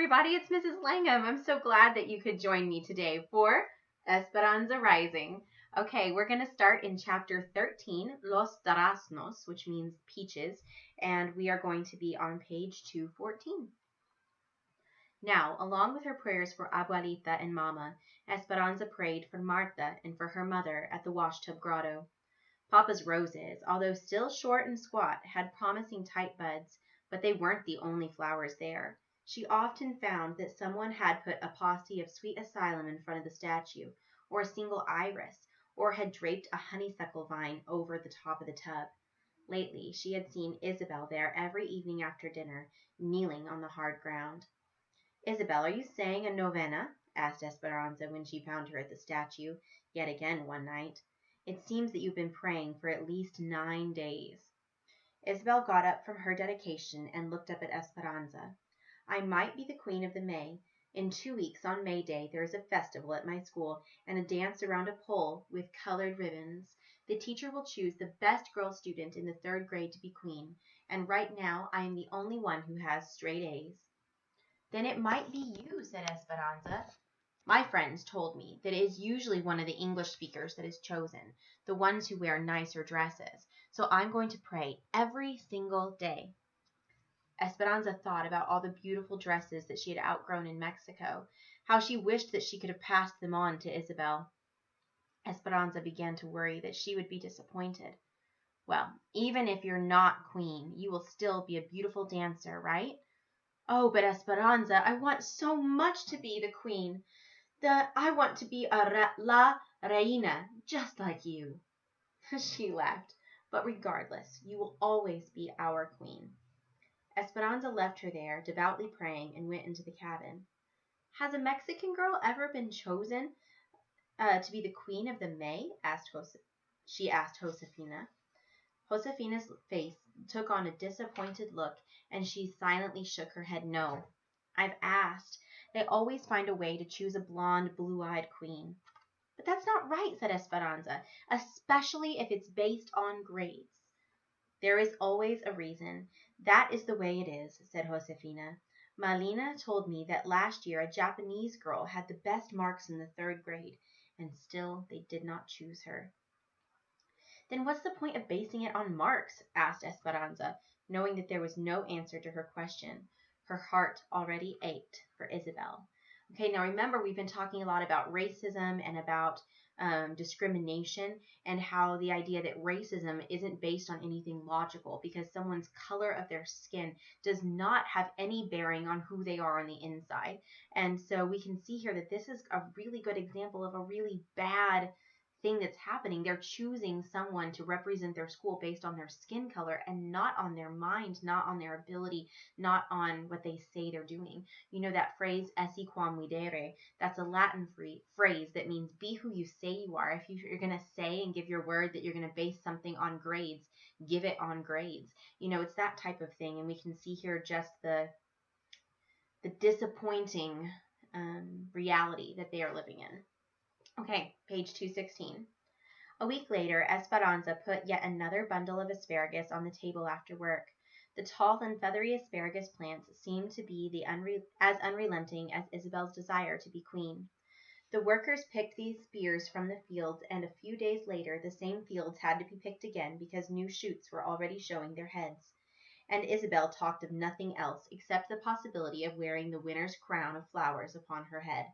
everybody, it's Mrs. Langham. I'm so glad that you could join me today for Esperanza Rising. Okay, we're going to start in chapter 13, Los Duraznos, which means peaches, and we are going to be on page 214. Now, along with her prayers for Abuelita and Mama, Esperanza prayed for Marta and for her mother at the washtub grotto. Papa's roses, although still short and squat, had promising tight buds, but they weren't the only flowers there. She often found that someone had put a posse of sweet asylum in front of the statue, or a single iris, or had draped a honeysuckle vine over the top of the tub. Lately, she had seen Isabel there every evening after dinner, kneeling on the hard ground. "Isabel, are you saying a novena?" asked Esperanza when she found her at the statue, yet again one night. "It seems that you've been praying for at least 9 days." Isabel got up from her dedication and looked up at Esperanza. "I might be the Queen of the May. In 2 weeks, on May Day, there is a festival at my school and a dance around a pole with colored ribbons. The teacher will choose the best girl student in the 3rd grade to be queen, and right now I am the only one who has straight A's." "Then it might be you," said Esperanza. "My friends told me that it is usually one of the English speakers that is chosen, the ones who wear nicer dresses. So I'm going to pray every single day." Esperanza thought about all the beautiful dresses that she had outgrown in Mexico, how she wished that she could have passed them on to Isabel. Esperanza began to worry that she would be disappointed. "Well, even if you're not queen, you will still be a beautiful dancer, right?" "Oh, but Esperanza, I want so much to be the queen. I want to be la reina, just like you." She laughed. "But regardless, you will always be our queen." Esperanza left her there, devoutly praying, and went into the cabin. "Has a Mexican girl ever been chosen to be the Queen of the May?" she asked Josefina. Josefina's face took on a disappointed look, and she silently shook her head no. "I've asked. They always find a way to choose a blonde, blue-eyed queen." "But that's not right," said Esperanza, "especially if it's based on grades." "There is always a reason. That is the way it is," said Josefina. "Malina told me that last year a Japanese girl had the best marks in the 3rd grade, and still they did not choose her." "Then what's the point of basing it on marks?" asked Esperanza, knowing that there was no answer to her question. Her heart already ached for Isabel. Okay, now remember, we've been talking a lot about racism and about discrimination, and how the idea that racism isn't based on anything logical, because someone's color of their skin does not have any bearing on who they are on the inside. And so we can see here that this is a really good example of a really bad thing that's happening. They're choosing someone to represent their school based on their skin color and not on their mind, not on their ability, not on what they say they're doing. You know that phrase, esse quam videre? That's a Latin phrase that means be who you say you are. If you're going to say and give your word that you're going to base something on grades, give it on grades. You know, it's that type of thing. And we can see here just the disappointing reality that they are living in. Okay, page 216. A week later, Esperanza put yet another bundle of asparagus on the table after work. The tall and feathery asparagus plants seemed to be as unrelenting as Isabel's desire to be queen. The workers picked these spears from the fields, and a few days later the same fields had to be picked again because new shoots were already showing their heads. And Isabel talked of nothing else except the possibility of wearing the winter's crown of flowers upon her head.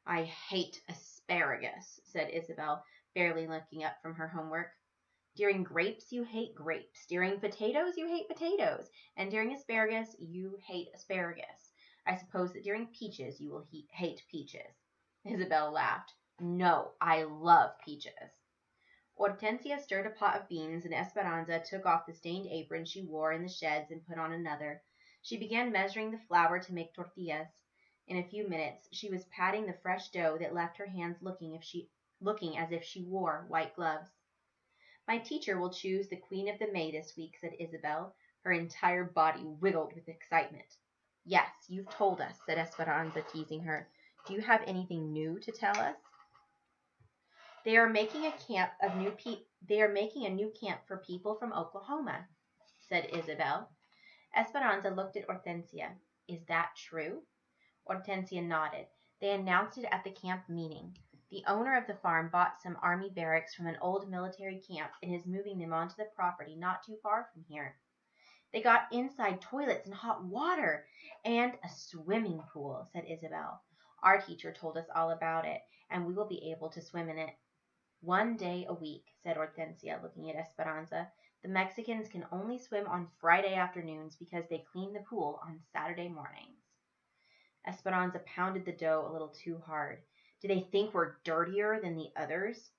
"I hate asparagus," said Isabel, barely looking up from her homework. "During grapes, you hate grapes. During potatoes, you hate potatoes. And during asparagus, you hate asparagus. I suppose that during peaches, you will hate peaches." Isabel laughed. "No, I love peaches." Hortensia stirred a pot of beans, and Esperanza took off the stained apron she wore in the sheds and put on another. She began measuring the flour to make tortillas. In a few minutes she was patting the fresh dough that left her hands looking as if she wore white gloves. "My teacher will choose the Queen of the May this week," said Isabel. Her entire body wiggled with excitement. "Yes, you've told us," said Esperanza, teasing her. "Do you have anything new to tell us?" They are making a new camp for people from Oklahoma," said Isabel. Esperanza looked at Hortensia. "Is that true?" Hortensia nodded. They announced it at the camp meeting. The owner of the farm bought some army barracks from an old military camp and is moving them onto the property not too far from here. They got inside toilets and hot water and a swimming pool, said Isabel. Our teacher told us all about it, and we will be able to swim in it. 1 day a week, said Hortensia, looking at Esperanza. The Mexicans can only swim on Friday afternoons because they clean the pool on Saturday mornings. Esperanza pounded the dough a little too hard. Do they think we're dirtier than the others?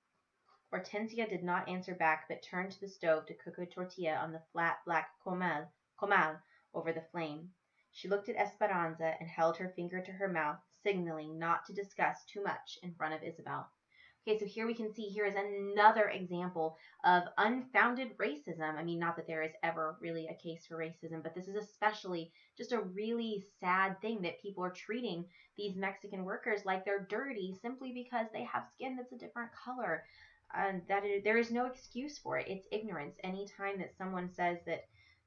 Hortensia did not answer back, but turned to the stove to cook a tortilla on the flat black comal over the flame. She looked at Esperanza and held her finger to her mouth, signaling not to discuss too much in front of Isabel. Okay, so here we can see here is another example of unfounded racism. I mean, not that there is ever really a case for racism, but this is especially just a really sad thing that people are treating these Mexican workers like they're dirty simply because they have skin that's a different color. There is no excuse for it. It's ignorance. Anytime that someone says that,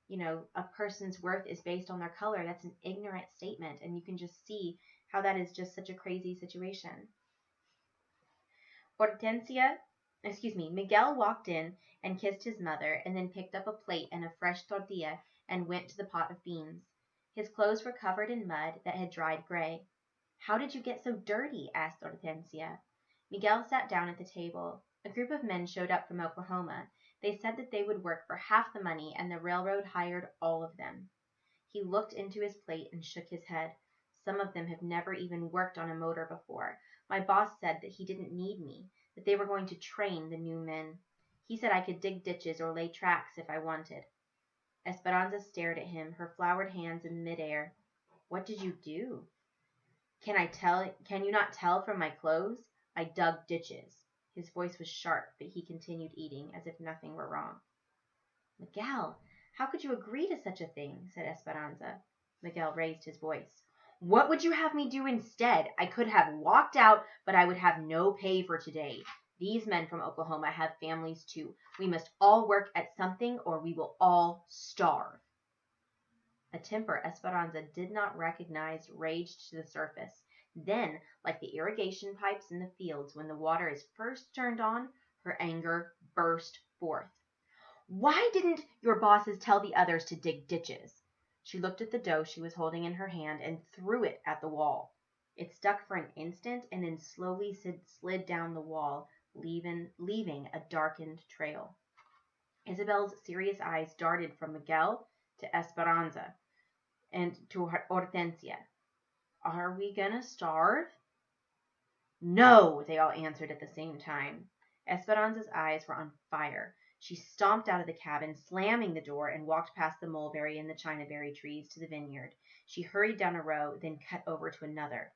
a person's worth is based on their color, that's an ignorant statement. And you can just see how that is just such a crazy situation. Miguel walked in and kissed his mother and then picked up a plate and a fresh tortilla and went to the pot of beans. His clothes were covered in mud that had dried gray. How did you get so dirty? Asked Hortensia. Miguel sat down at the table. A group of men showed up from Oklahoma. They said that they would work for half the money and the railroad hired all of them. He looked into his plate and shook his head. Some of them have never even worked on a motor before. My boss said that he didn't need me, that they were going to train the new men. He said I could dig ditches or lay tracks if I wanted. Esperanza stared at him, her floured hands in midair. What did you do? Can you not tell from my clothes? I dug ditches. His voice was sharp, but he continued eating as if nothing were wrong. Miguel, how could you agree to such a thing? Said Esperanza. Miguel raised his voice. What would you have me do instead? I could have walked out, but I would have no pay for today. These men from Oklahoma have families too. We must all work at something or we will all starve. A temper Esperanza did not recognize raged to the surface. Then, like the irrigation pipes in the fields when the water is first turned on, her anger burst forth. Why didn't your bosses tell the others to dig ditches? She looked at the dough she was holding in her hand and threw it at the wall. It stuck for an instant and then slowly slid down the wall, leaving a darkened trail. Isabel's serious eyes darted from Miguel to Esperanza and to Hortensia. Are we gonna starve? No, they all answered at the same time. Esperanza's eyes were on fire. She stomped out of the cabin, slamming the door, and walked past the mulberry and the chinaberry trees to the vineyard. She hurried down a row, then cut over to another.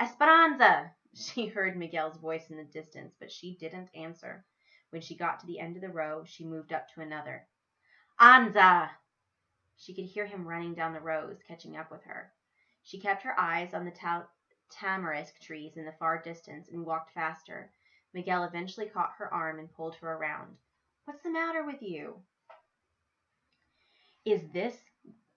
Esperanza! She heard Miguel's voice in the distance, but she didn't answer. When she got to the end of the row, she moved up to another. Anza! She could hear him running down the rows, catching up with her. She kept her eyes on the tamarisk trees in the far distance and walked faster. Miguel eventually caught her arm and pulled her around. What's the matter with you? Is this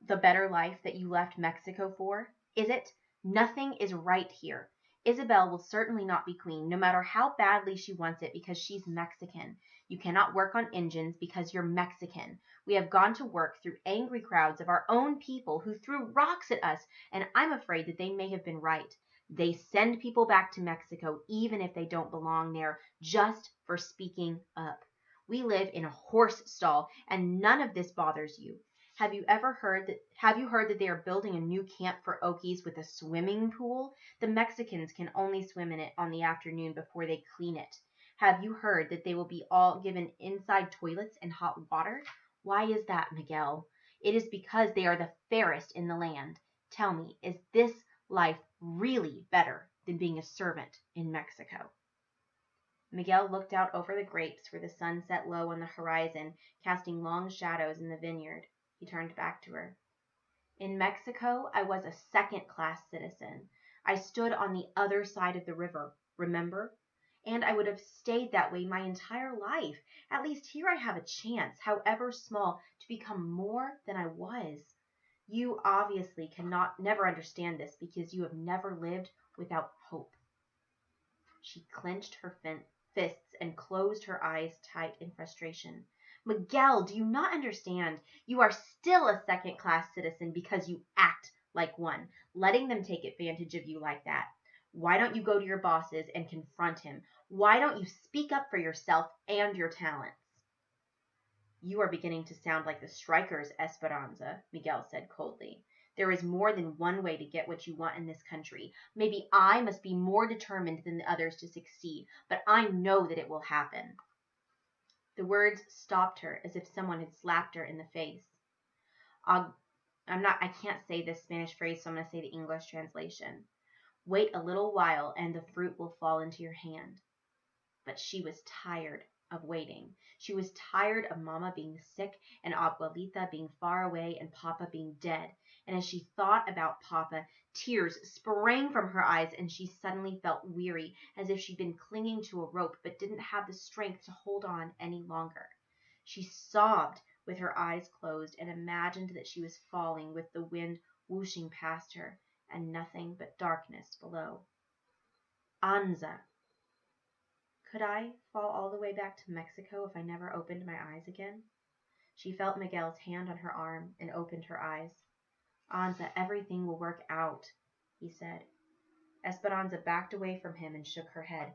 the better life that you left Mexico for? Is it? Nothing is right here. Isabel will certainly not be queen, no matter how badly she wants it, because she's Mexican. You cannot work on engines because you're Mexican. We have gone to work through angry crowds of our own people who threw rocks at us, and I'm afraid that they may have been right. They send people back to Mexico even if they don't belong there, just for speaking up. We live in a horse stall, and none of this bothers you. Have you heard that they are building a new camp for Okies with a swimming pool? The Mexicans can only swim in it on the afternoon before they clean it. Have you heard that they will be all given inside toilets and hot water? Why is that, Miguel? It is because they are the fairest in the land. Tell me, is this life really better than being a servant in Mexico? Miguel looked out over the grapes where the sun set low on the horizon, casting long shadows in the vineyard. He turned back to her. In Mexico, I was a second-class citizen. I stood on the other side of the river, remember? And I would have stayed that way my entire life. At least here I have a chance, however small, to become more than I was. You obviously cannot never understand this because you have never lived without hope. She clenched her fists and closed her eyes tight in frustration. Miguel, do you not understand? You are still a second-class citizen because you act like one, letting them take advantage of you like that. Why don't you go to your bosses and confront him? Why don't you speak up for yourself and your talents? You are beginning to sound like the strikers, Esperanza, Miguel said coldly. There is more than one way to get what you want in this country. Maybe I must be more determined than the others to succeed, but I know that it will happen. The words stopped her as if someone had slapped her in the face. I can't say this Spanish phrase, so I'm going to say the English translation. Wait a little while and the fruit will fall into your hand. But she was tired of waiting. She was tired of Mama being sick and Abuelita being far away and Papa being dead. And as she thought about Papa, tears sprang from her eyes and she suddenly felt weary, as if she'd been clinging to a rope but didn't have the strength to hold on any longer. She sobbed with her eyes closed and imagined that she was falling with the wind whooshing past her and nothing but darkness below. Anza. Could I fall all the way back to Mexico if I never opened my eyes again? She felt Miguel's hand on her arm and opened her eyes. Anza, everything will work out, he said. Esperanza backed away from him and shook her head.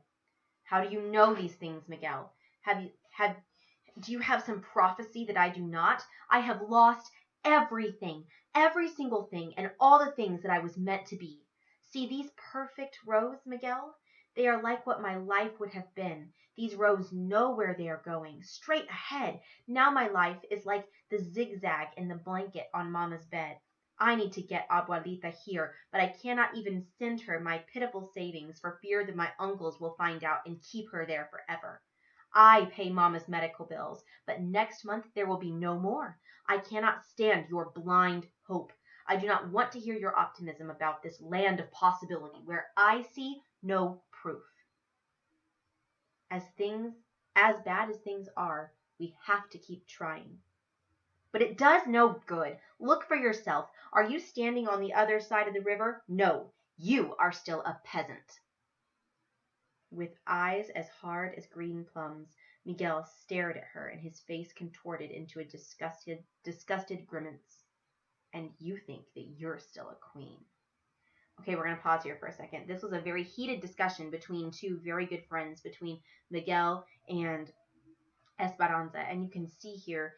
How do you know these things, Miguel? Do you have some prophecy that I do not? I have lost everything, every single thing, and all the things that I was meant to be. See these perfect rows, Miguel? They are like what my life would have been. These rows know where they are going, straight ahead. Now my life is like the zigzag in the blanket on Mama's bed. I need to get Abuelita here, but I cannot even send her my pitiful savings for fear that my uncles will find out and keep her there forever. I pay Mama's medical bills, but next month there will be no more. I cannot stand your blind hope. I do not want to hear your optimism about this land of possibility where I see no proof. As bad as things are, we have to keep trying. But it does no good. Look for yourself. Are you standing on the other side of the river? No, you are still a peasant. With eyes as hard as green plums, Miguel stared at her and his face contorted into a disgusted grimace. And you think that you're still a queen. Okay, we're going to pause here for a second. This was a very heated discussion between two very good friends, between Miguel and Esperanza. And you can see here,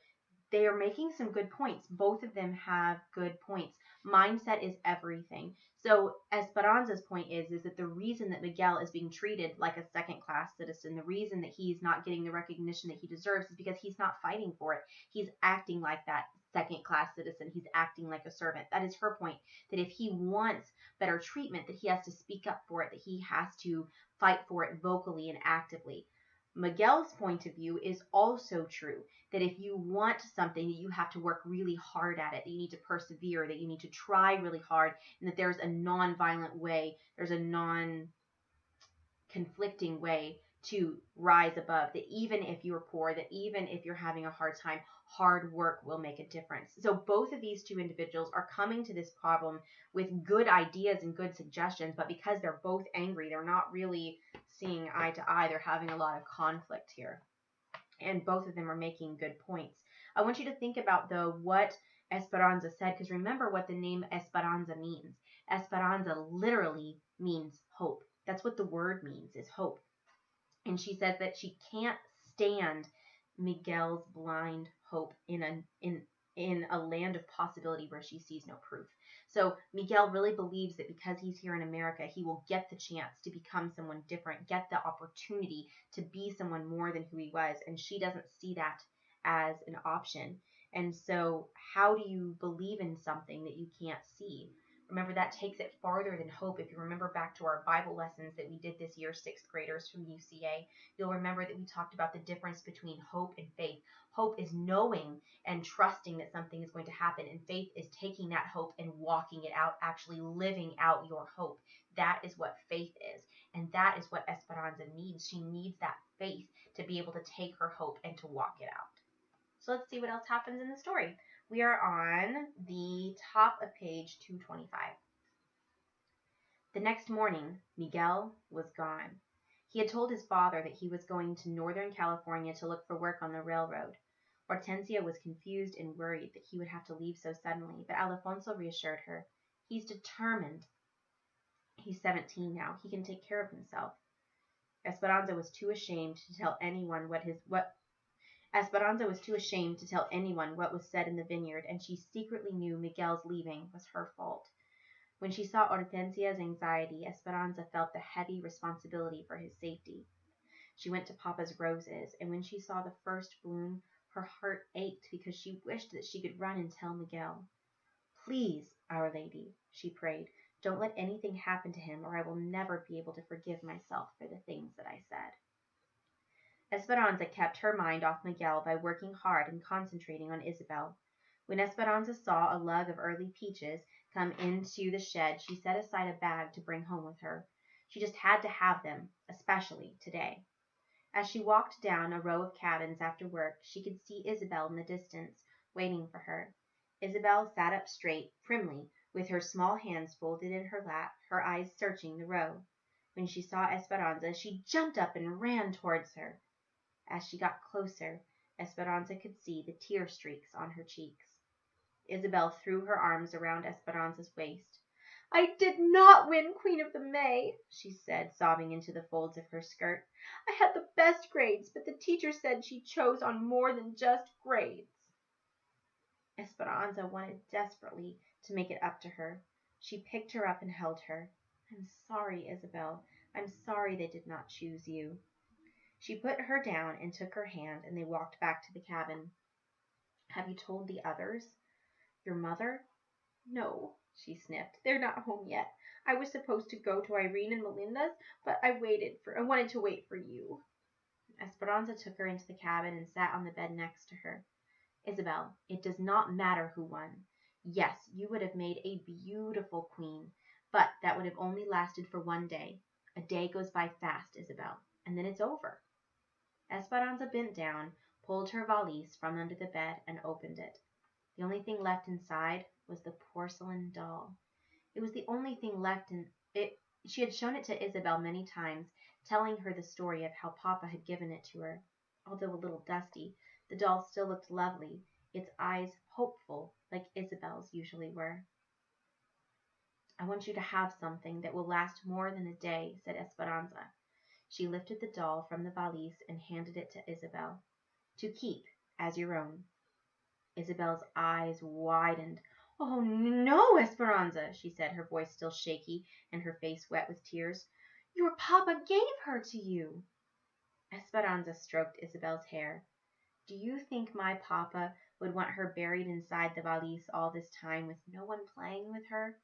they are making some good points. Both of them have good points. Mindset is everything. So Esperanza's point is that the reason that Miguel is being treated like a second-class citizen, the reason that he's not getting the recognition that he deserves is because he's not fighting for it. He's acting like that second-class citizen. He's acting like a servant. That is her point, that if he wants better treatment, that he has to speak up for it, that he has to fight for it vocally and actively. Miguel's point of view is also true, that if you want something, that you have to work really hard at it, that you need to persevere, that you need to try really hard, and that there's a non-violent way, there's a non-conflicting way to rise above, that even if you're poor, that even if you're having a hard time, hard work will make a difference. So both of these two individuals are coming to this problem with good ideas and good suggestions, but because they're both angry, they're not really seeing eye to eye. They're having a lot of conflict here. And both of them are making good points. I want you to think about, though, what Esperanza said, because remember what the name Esperanza means. Esperanza literally means hope. That's what the word means, is hope. And she says that she can't stand Miguel's blind hope in a land of possibility where she sees no proof. So Miguel really believes that because he's here in America, he will get the chance to become someone different, get the opportunity to be someone more than who he was. And she doesn't see that as an option. And so how do you believe in something that you can't see? Remember, that takes it farther than hope. If you remember back to our Bible lessons that we did this year, 6th graders from UCA, you'll remember that we talked about the difference between hope and faith. Hope is knowing and trusting that something is going to happen, and faith is taking that hope and walking it out, actually living out your hope. That is what faith is, and that is what Esperanza needs. She needs that faith to be able to take her hope and to walk it out. So let's see what else happens in the story. We are on the top of page 225. The next morning, Miguel was gone. He had told his father that he was going to Northern California to look for work on the railroad. Hortensia was confused and worried that he would have to leave so suddenly, but Alfonso reassured her. He's determined. He's 17 now. He can take care of himself. Esperanza was too ashamed to tell anyone what was said in the vineyard, and she secretly knew Miguel's leaving was her fault. When she saw Hortensia's anxiety, Esperanza felt the heavy responsibility for his safety. She went to Papa's roses, and when she saw the first bloom, her heart ached because she wished that she could run and tell Miguel. "Please, Our Lady," she prayed, "don't let anything happen to him, or I will never be able to forgive myself for the things that I said." Esperanza kept her mind off Miguel by working hard and concentrating on Isabel. When Esperanza saw a lug of early peaches come into the shed, she set aside a bag to bring home with her. She just had to have them, especially today. As she walked down a row of cabins after work, she could see Isabel in the distance, waiting for her. Isabel sat up straight, primly, with her small hands folded in her lap, her eyes searching the row. When she saw Esperanza, she jumped up and ran towards her. As she got closer, Esperanza could see the tear streaks on her cheeks. Isabel threw her arms around Esperanza's waist. "I did not win Queen of the May," she said, sobbing into the folds of her skirt. "I had the best grades, but the teacher said she chose on more than just grades." Esperanza wanted desperately to make it up to her. She picked her up and held her. "I'm sorry, Isabel. I'm sorry they did not choose you." She put her down and took her hand, and they walked back to the cabin. "Have you told the others? Your mother?" "No," she sniffed. "They're not home yet. I was supposed to go to Irene and Melinda's, but I wanted to wait for you." Esperanza took her into the cabin and sat on the bed next to her. "Isabel, it does not matter who won. Yes, you would have made a beautiful queen, but that would have only lasted for one day. A day goes by fast, Isabel, and then it's over." Esperanza bent down, pulled her valise from under the bed, and opened it. The only thing left inside was the porcelain doll. It was the only thing left in it. She had shown it to Isabel many times, telling her the story of how Papa had given it to her. Although a little dusty, the doll still looked lovely, its eyes hopeful, like Isabel's usually were. "I want you to have something that will last more than a day," said Esperanza. She lifted the doll from the valise and handed it to Isabel. "To keep as your own." Isabel's eyes widened. "Oh, no, Esperanza," she said, her voice still shaky and her face wet with tears. "Your papa gave her to you." Esperanza stroked Isabel's hair. "Do you think my papa would want her buried inside the valise all this time with no one playing with her?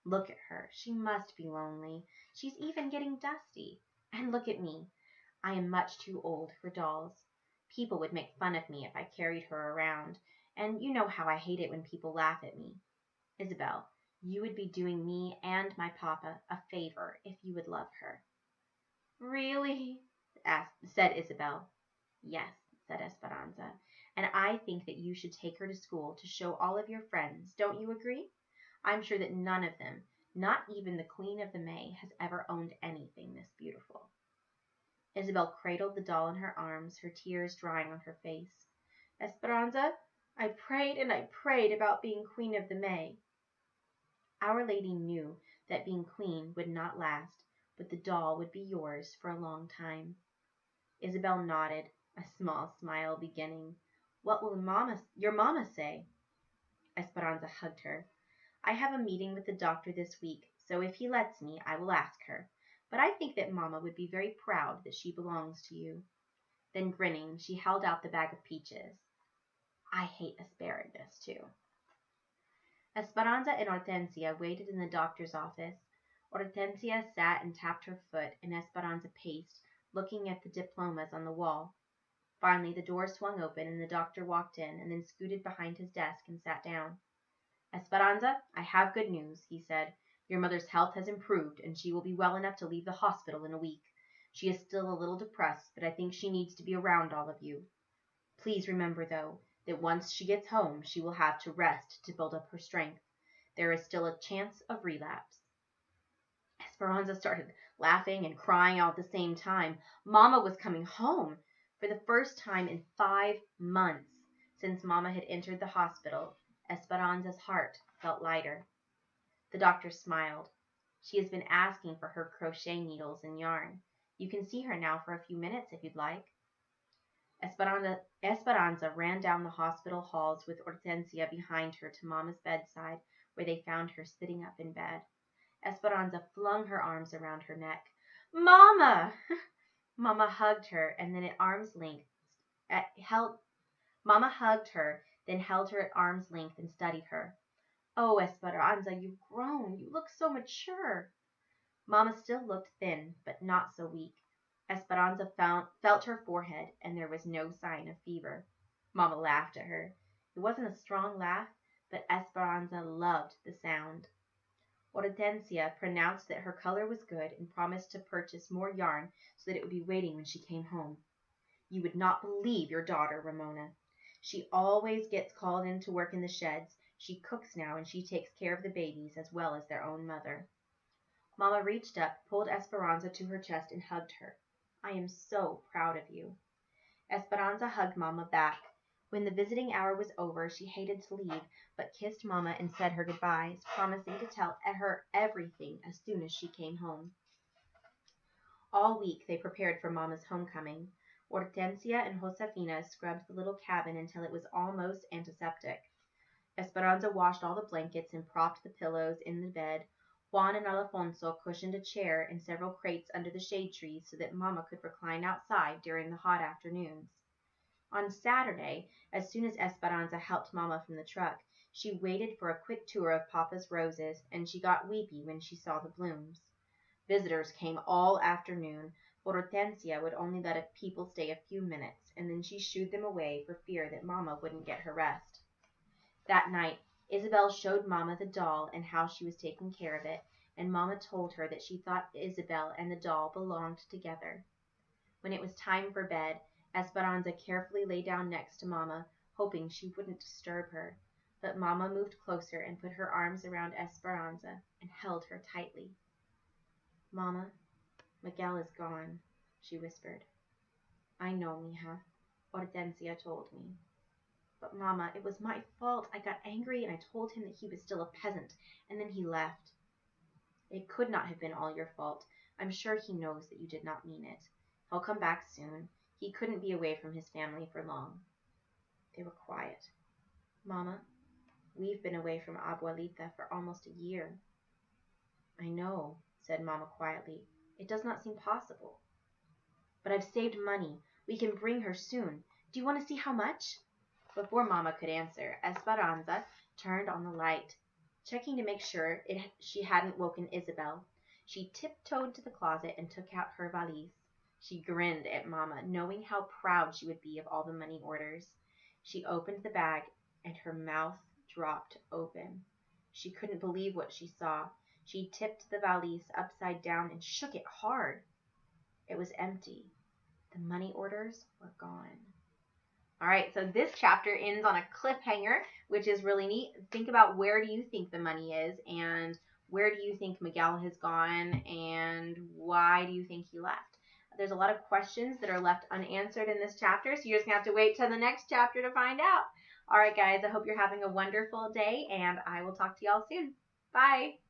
Look at her. She must be lonely. She's even getting dusty. And look at me. I am much too old for dolls. People would make fun of me if I carried her around, and you know how I hate it when people laugh at me. Isabel, you would be doing me and my papa a favor if you would love her." "Really?" said Isabel. "Yes," said Esperanza, "and I think that you should take her to school to show all of your friends. Don't you agree? I'm sure that none of them, not even the Queen of the May, has ever owned anything this beautiful." Isabel cradled the doll in her arms, her tears drying on her face. "Esperanza, I prayed and I prayed about being Queen of the May." Our Lady knew that being queen would not last, but the doll would be yours for a long time. Isabel nodded, a small smile beginning. "What will your mama say?" Esperanza hugged her. "I have a meeting with the doctor this week, so if he lets me, I will ask her. But I think that Mama would be very proud that she belongs to you." Then grinning, she held out the bag of peaches. "I hate asparagus, too." Esperanza and Hortensia waited in the doctor's office. Hortensia sat and tapped her foot, and Esperanza paced, looking at the diplomas on the wall. Finally, the door swung open, and the doctor walked in, and then scooted behind his desk and sat down. "Esperanza, I have good news," he said. "Your mother's health has improved, and she will be well enough to leave the hospital in a week. She is still a little depressed, but I think she needs to be around all of you. Please remember, though, that once she gets home, she will have to rest to build up her strength. There is still a chance of relapse. Esperanza started laughing and crying all at the same time. Mama was coming home. For the first time in 5 months since Mama had entered the hospital, Esperanza's heart felt lighter. The doctor smiled. She has been asking for her crochet needles and yarn. You can see her now for a few minutes if you'd like. Esperanza ran down the hospital halls with Hortensia behind her to Mama's bedside, where they found her sitting up in bed. Esperanza flung her arms around her neck. Mama! Mama hugged her and then at arm's length Mama hugged her, then held her at arm's length and studied her. Oh, Esperanza, you've grown. You look so mature. Mama still looked thin, but not so weak. Esperanza felt her forehead, and there was no sign of fever. Mama laughed at her. It wasn't a strong laugh, but Esperanza loved the sound. Hortensia pronounced that her color was good and promised to purchase more yarn so that it would be waiting when she came home. You would not believe your daughter, Ramona. She always gets called in to work in the sheds. She cooks now, and she takes care of the babies as well as their own mother. Mama reached up, pulled Esperanza to her chest, and hugged her. I am so proud of you. Esperanza hugged Mama back. When the visiting hour was over, she hated to leave, but kissed Mama and said her goodbyes, promising to tell her everything as soon as she came home. All week they prepared for Mama's homecoming. Hortensia and Josefina scrubbed the little cabin until it was almost antiseptic. Esperanza washed all the blankets and propped the pillows in the bed. Juan and Alfonso cushioned a chair and several crates under the shade trees so that Mama could recline outside during the hot afternoons. On Saturday, as soon as Esperanza helped Mama from the truck, she waited for a quick tour of Papa's roses, and she got weepy when she saw the blooms. Visitors came all afternoon, but Hortensia would only let people stay a few minutes, and then she shooed them away for fear that Mama wouldn't get her rest. That night, Isabel showed Mama the doll and how she was taking care of it, and Mama told her that she thought Isabel and the doll belonged together. When it was time for bed, Esperanza carefully lay down next to Mama, hoping she wouldn't disturb her. But Mama moved closer and put her arms around Esperanza and held her tightly. Mama, Miguel is gone, she whispered. I know, mija, Hortensia told me. But Mama, it was my fault. I got angry and I told him that he was still a peasant, and then he left. It could not have been all your fault. I'm sure he knows that you did not mean it. He'll come back soon. He couldn't be away from his family for long. They were quiet. Mama, we've been away from Abuelita for almost a year. I know, said Mama quietly. It does not seem possible. But I've saved money. We can bring her soon. Do you want to see how much? Before Mama could answer, Esperanza turned on the light, checking to make sure she hadn't woken Isabel. She tiptoed to the closet and took out her valise. She grinned at Mama, knowing how proud she would be of all the money orders. She opened the bag, and her mouth dropped open. She couldn't believe what she saw. She tipped the valise upside down and shook it hard. It was empty. The money orders were gone. All right, so this chapter ends on a cliffhanger, which is really neat. Think about, where do you think the money is, and where do you think Miguel has gone, and why do you think he left? There's a lot of questions that are left unanswered in this chapter, so you're just going to have to wait till the next chapter to find out. All right, guys, I hope you're having a wonderful day, and I will talk to y'all soon. Bye.